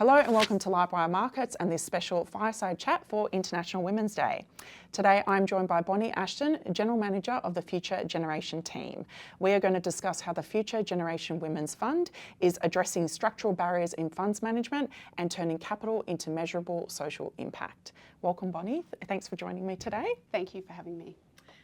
Hello and welcome to Livewire Markets and this special fireside chat for International Women's Day. Today I'm joined by Bonnie Ashton, General Manager of the Future Generation team. We are going to discuss how the Future Generation Women's Fund is addressing structural barriers in funds management and turning capital into measurable social impact. Welcome, Bonnie. Thanks for joining me today. Thank you for having me.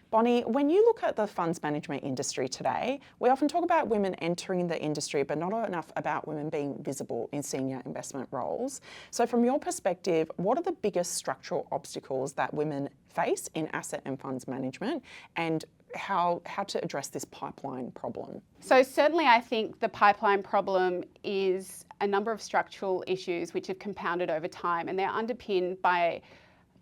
Bonnie, when you look at the funds management industry today, we often talk about women entering the industry, but not enough about women being visible in senior investment roles. So from your perspective, what are the biggest structural obstacles that women face in asset and funds management, and how to address this pipeline problem? So certainly I think the pipeline problem is a number of structural issues which have compounded over time, and they're underpinned by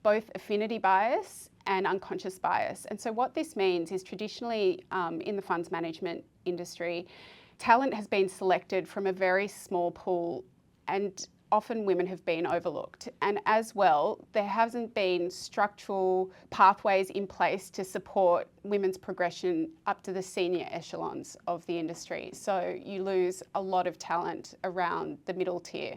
both affinity bias and unconscious bias. And so what this means is traditionally in the funds management industry, talent has been selected from a very small pool, and often women have been overlooked. And as well, there hasn't been structural pathways in place to support women's progression up to the senior echelons of the industry. So you lose a lot of talent around the middle tier.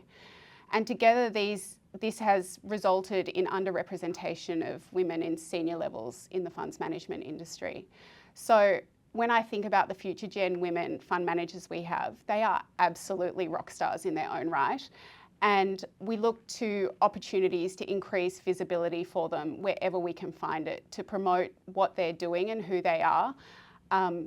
And together this has resulted in underrepresentation of women in senior levels in the funds management industry. So when I think about the future gen women fund managers we have, they are absolutely rock stars in their own right. And we look to opportunities to increase visibility for them wherever we can find it, to promote what they're doing and who they are,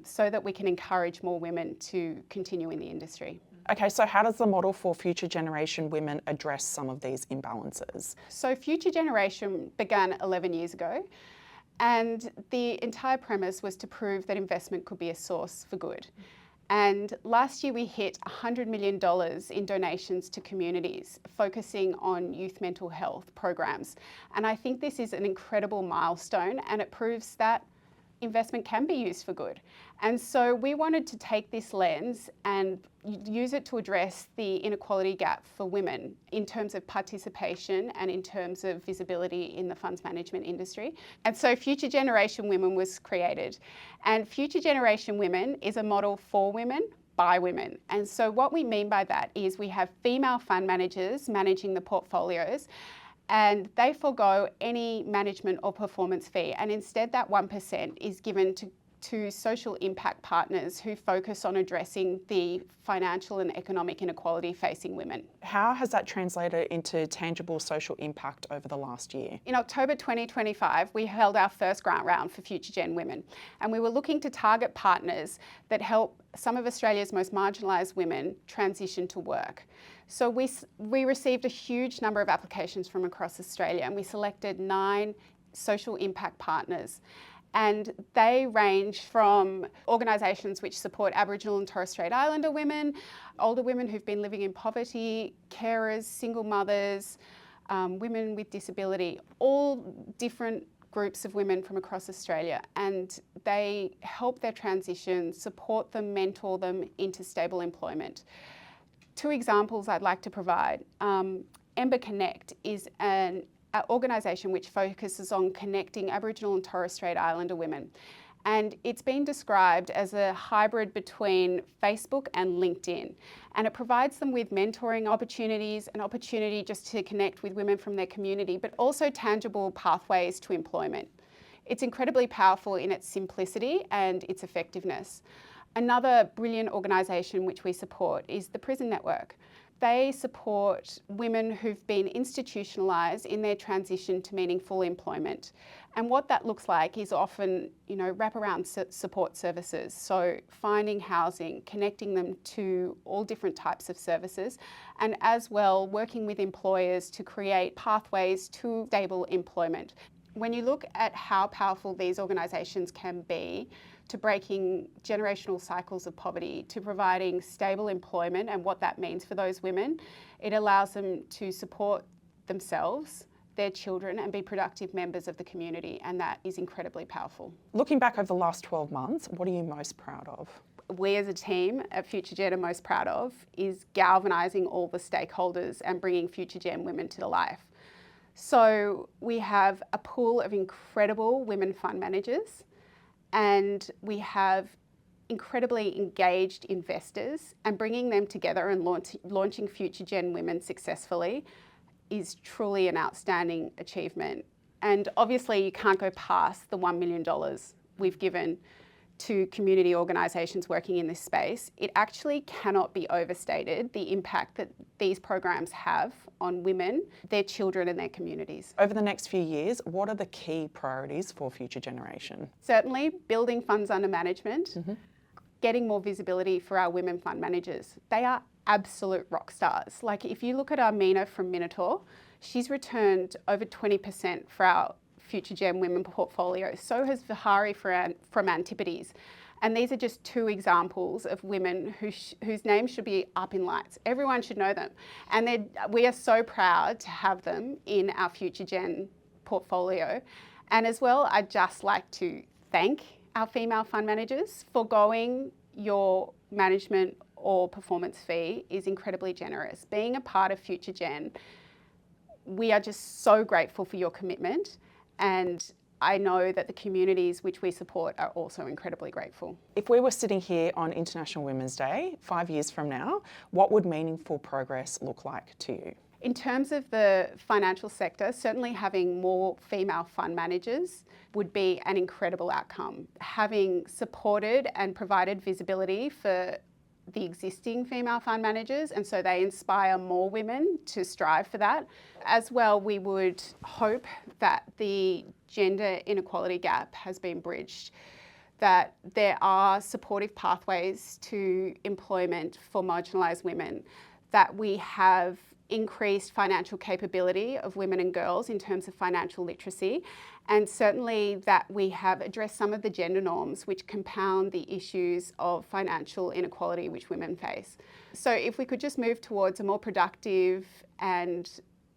so that we can encourage more women to continue in the industry. Okay, so how does the model for Future Generation Women address some of these imbalances? So Future Generation began 11 years ago, and the entire premise was to prove that investment could be a source for good. And last year we hit $100 million in donations to communities, focusing on youth mental health programs. And I think this is an incredible milestone, and it proves that investment can be used for good. And so we wanted to take this lens and use it to address the inequality gap for women in terms of participation and in terms of visibility in the funds management industry. And so Future Generation Women was created. And Future Generation Women is a model for women, by women. And so what we mean by that is we have female fund managers managing the portfolios, and they forego any management or performance fee, and instead that 1% is given to social impact partners who focus on addressing the financial and economic inequality facing women. How has that translated into tangible social impact over the last year? In October 2025, we held our first grant round for Future Gen Women, and we were looking to target partners that help some of Australia's most marginalised women transition to work. So we received a huge number of applications from across Australia, and we selected 9 social impact partners. And they range from organisations which support Aboriginal and Torres Strait Islander women, older women who've been living in poverty, carers, single mothers, women with disability, all different groups of women from across Australia. And they help their transition, support them, mentor them into stable employment. 2 examples I'd like to provide. Ember Connect is an organisation which focuses on connecting Aboriginal and Torres Strait Islander women. And it's been described as a hybrid between Facebook and LinkedIn. And it provides them with mentoring opportunities, an opportunity just to connect with women from their community, but also tangible pathways to employment. It's incredibly powerful in its simplicity and its effectiveness. Another brilliant organisation which we support is the Prison Network. They support women who've been institutionalised in their transition to meaningful employment. And what that looks like is often, wraparound support services. So finding housing, connecting them to all different types of services, and as well working with employers to create pathways to stable employment. When you look at how powerful these organisations can be to breaking generational cycles of poverty, to providing stable employment and what that means for those women, it allows them to support themselves, their children, and be productive members of the community, and that is incredibly powerful. Looking back over the last 12 months, what are you most proud of? We as a team at Future Gen are most proud of is galvanising all the stakeholders and bringing Future Gen women to life. So we have a pool of incredible women fund managers, and we have incredibly engaged investors and bringing them together and launching Future Gen Women successfully is truly an outstanding achievement. And obviously you can't go past the $1 million we've given to community organisations working in this space. It actually cannot be overstated the impact that these programs have on women, their children and their communities. Over the next few years, what are the key priorities for Future Generation? Certainly building funds under management, getting more visibility for our women fund managers. They are absolute rock stars. Like if you look at our Mina from Minotaur, she's returned over 20% for our Future Gen Women portfolio. So has Vihari from Antipodes. And these are just two examples of women whose names should be up in lights. Everyone should know them. And we are so proud to have them in our Future Gen portfolio. And as well, I'd just like to thank our female fund managers. Foregoing your management or performance fee is incredibly generous. Being a part of Future Gen, we are just so grateful for your commitment. And I know that the communities which we support are also incredibly grateful. If we were sitting here on International Women's Day 5 years from now, what would meaningful progress look like to you? In terms of the financial sector, certainly having more female fund managers would be an incredible outcome. Having supported and provided visibility for the existing female fund managers, and so they inspire more women to strive for that. As well, we would hope that the gender inequality gap has been bridged, that there are supportive pathways to employment for marginalised women, that we have increased financial capability of women and girls in terms of financial literacy, and certainly that we have addressed some of the gender norms which compound the issues of financial inequality which women face. So if we could just move towards a more productive and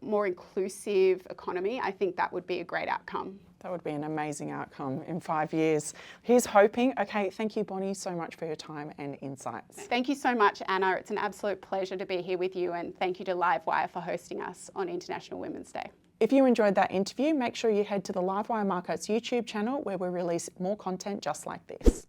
more inclusive economy, I think that would be a great outcome. That would be an amazing outcome in 5 years. Here's hoping. Okay, thank you, Bonnie, so much for your time and insights. Thank you so much, Anna. It's an absolute pleasure to be here with you, and thank you to Livewire for hosting us on International Women's Day. If you enjoyed that interview, make sure you head to the Livewire Markets YouTube channel where we release more content just like this.